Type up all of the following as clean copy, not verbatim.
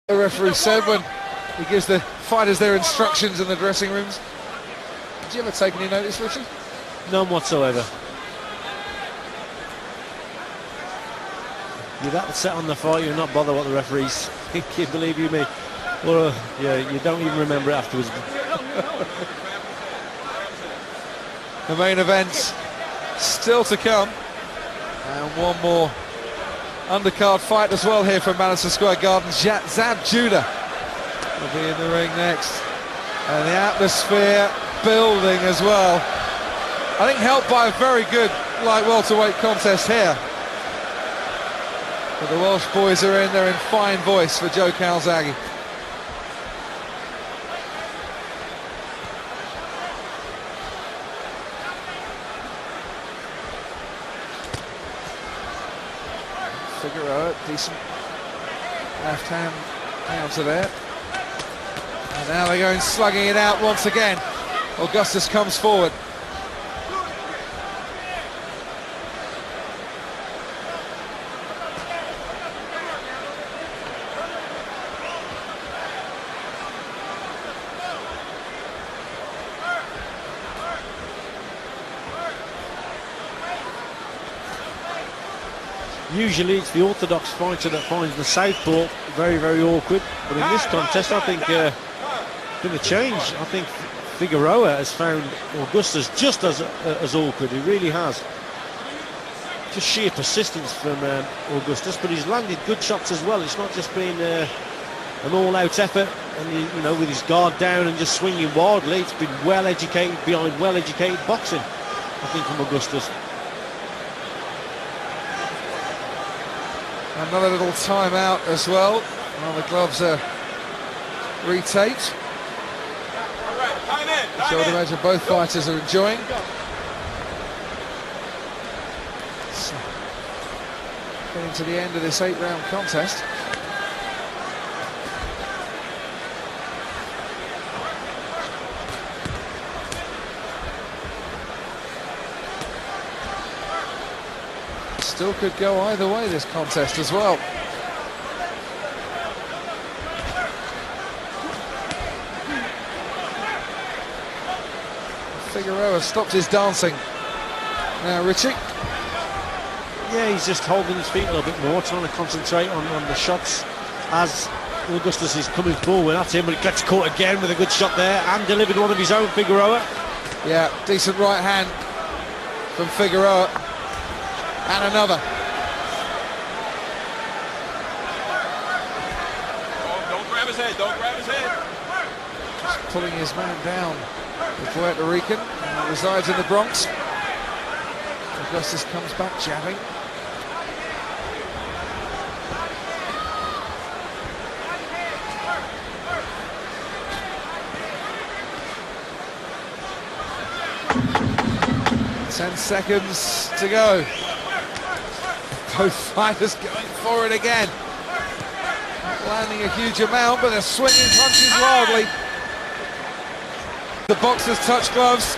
The referee said when he gives the fighters their instructions in the dressing rooms. Did you ever take any notice, Richard? None whatsoever. You're that set on the fight, you're not bother what the referees think, believe you me. Well, yeah, you don't even remember it afterwards. The main event still to come. And one more undercard fight as well here from Madison Square Garden. Zab Judah will be in the ring next. And the atmosphere building as well. I think helped by a very good light welterweight contest here. But the Welsh boys are in there in fine voice for Joe Calzaghe. Figueroa, decent left hand counter there. And now they're going slugging it out once again. Augustus comes forward. Usually it's the orthodox fighter that finds the southpaw very, very awkward. But in this contest, I think been a change. I think Figueroa has found Augustus just as awkward. He really has. Just sheer persistence from Augustus, but he's landed good shots as well. It's not just been an all-out effort, and you know, with his guard down and just swinging wildly. It's been well-educated behind well-educated boxing, I think, from Augustus. Another little timeout as well, while the gloves are retaped. Which I would imagine both fighters are enjoying. So, getting to the end of this 8-round contest. Still could go either way, this contest as well. Figueroa stopped his dancing. Now Richie. Yeah, he's just holding his feet a little bit more, trying to concentrate on the shots as Augustus is coming forward at him, but he gets caught again with a good shot there and delivered one of his own, Figueroa. Yeah, decent right hand from Figueroa. And another. Don't grab his head, don't grab his head. Just pulling his man down, the Puerto Rican, who resides in the Bronx. Augustus comes back jabbing. Ten seconds to go. Both fighters going forward again. Not landing a huge amount, but they're swinging punches wildly. The boxers touch gloves.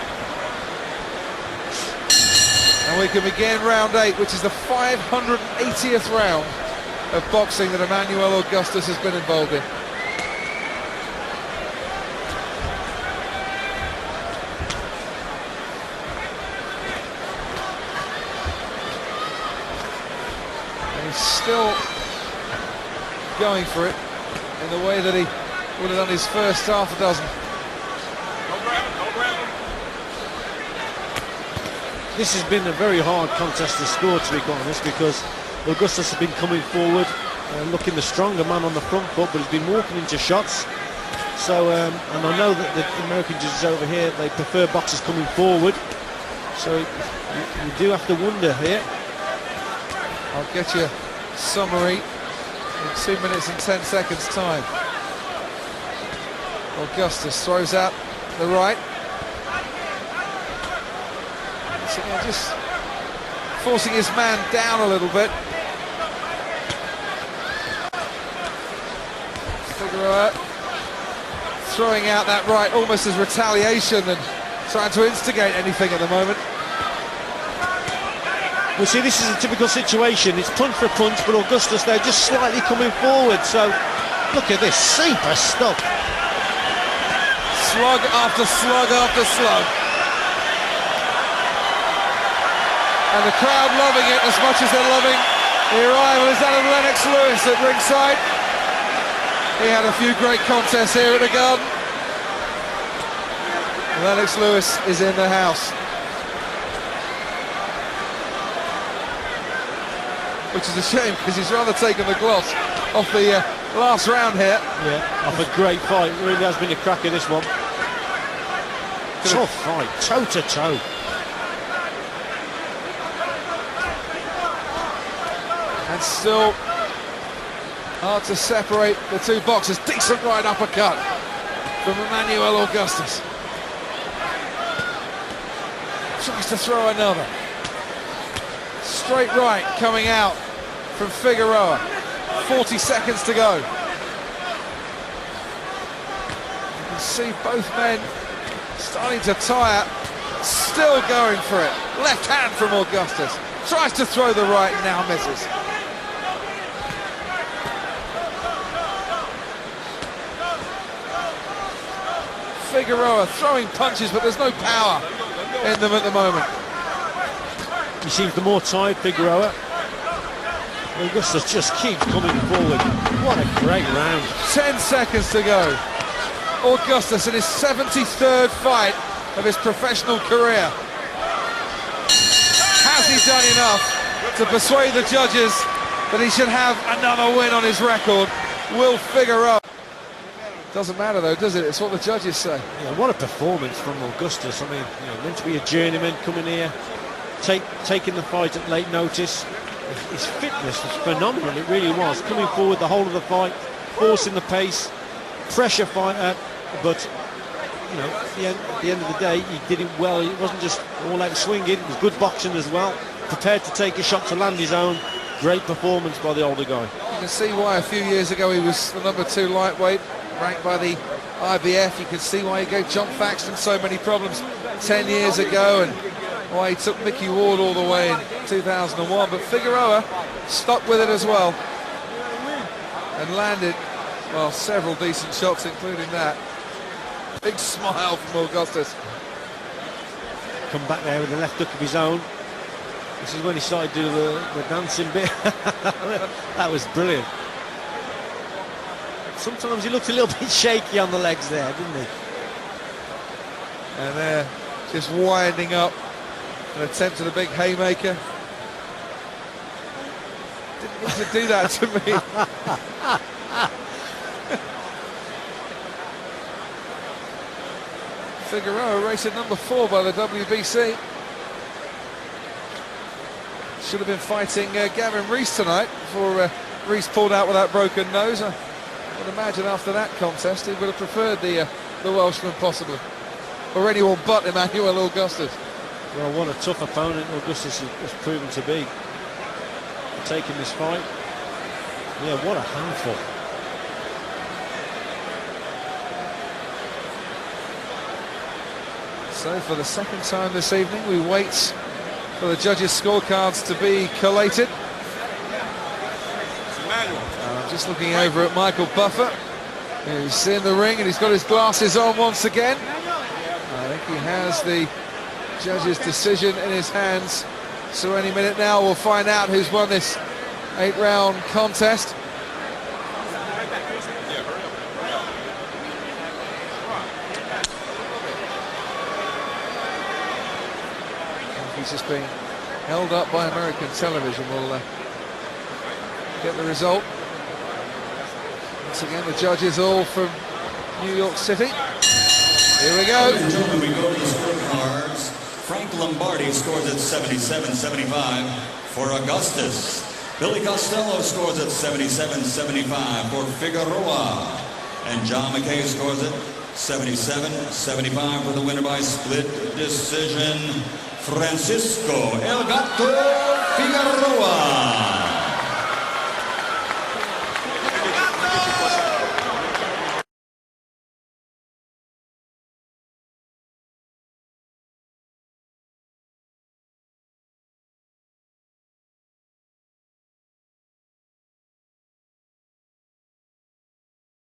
And we can begin round 8, which is the 580th round of boxing that Emanuel Augustus has been involved in. Still going for it in the way that he would have done his first half a dozen. Don't grab him, don't grab him. This has been a very hard contest to score, to be quite honest, because Augustus has been coming forward, looking the stronger man on the front foot, but he's been walking into shots. So, and I know that the American judges over here, they prefer boxers coming forward. So you do have to wonder here. I'll get you summary in 2 minutes and 10 seconds time. Augustus throws out the right. So yeah, just forcing his man down a little bit. Figueroa throwing out that right almost as retaliation and trying to instigate anything at the moment. Well, see, this is a typical situation. It's punch for punch, but Augustus, they're just slightly coming forward. So Look at this, super stuff. Slug after slug after slug. And the crowd loving it as much as they're loving the arrival is that of Lennox Lewis at ringside. He had a few great contests here at the Garden. Lennox Lewis is in the house. Which is a shame because he's rather taken the gloss off the last round here. Yeah, off a great fight. Really has been a cracker, this one. Tough fight, toe to toe. And still hard to separate the two boxers. Decent right uppercut from Emanuel Augustus. Tries to throw another. Straight right coming out from Figueroa. 40 seconds to go. You can see both men starting to tire. Still going for it. Left hand from Augustus. Tries to throw the right, now misses. Figueroa throwing punches, but there's no power in them at the moment. He seems the more tired, Figueroa. Augustus just keeps coming forward. What a great round. 10 seconds to go. Augustus in his 73rd fight of his professional career. Has he done enough to persuade the judges that he should have another win on his record? Will Figueroa? Doesn't matter though, does it? It's what the judges say. Yeah, what a performance from Augustus. I mean, meant to be a journeyman coming here, taking the fight at late notice. His fitness was phenomenal, it really was. Coming forward the whole of the fight, forcing the pace, pressure fighter, but at the end of the day, he did it well. It wasn't just all out swinging, it was good boxing as well. Prepared to take a shot to land his own. Great performance by the older guy. You can see why a few years ago he was the #2 lightweight, ranked by the IBF. You can see why he gave John Faxton so many problems 10 years ago, and why he took Mickey Ward all the way in 2001. But Figueroa stuck with it as well and landed, well, several decent shots, including that. Big smile from Augustus. Come back there with the left hook of his own. This is when he started doing the dancing bit. That was brilliant. Sometimes he looked a little bit shaky on the legs there, didn't he? And there, just winding up an attempt at a big haymaker. Didn't need to do that to me. Figueroa rated #4 by the WBC. Should have been fighting Gavin Rees tonight before Rees pulled out with that broken nose. I would imagine after that contest he would have preferred the Welshman possibly, or anyone but Emanuel Augustus. Well, what a tough opponent Augustus has proven to be. Taking this fight. Yeah, what a handful. So for the second time this evening we wait for the judges' scorecards to be collated. I'm just looking over at Michael Buffer, who's in the ring and he's got his glasses on once again. I think he has the judges' decision in his hands. So any minute now we'll find out who's won this 8-round contest. He's just being held up by American television. We'll get the result. Once again, the judges all from New York City. Here we go. Ladies and gentlemen, we go to the scorecards. Frank Lombardi scores at 77-75 for Augustus. Billy Costello scores at 77-75 for Figueroa. And John McKay scores at 77-75 for the winner by split decision, Francisco El Gato Figueroa.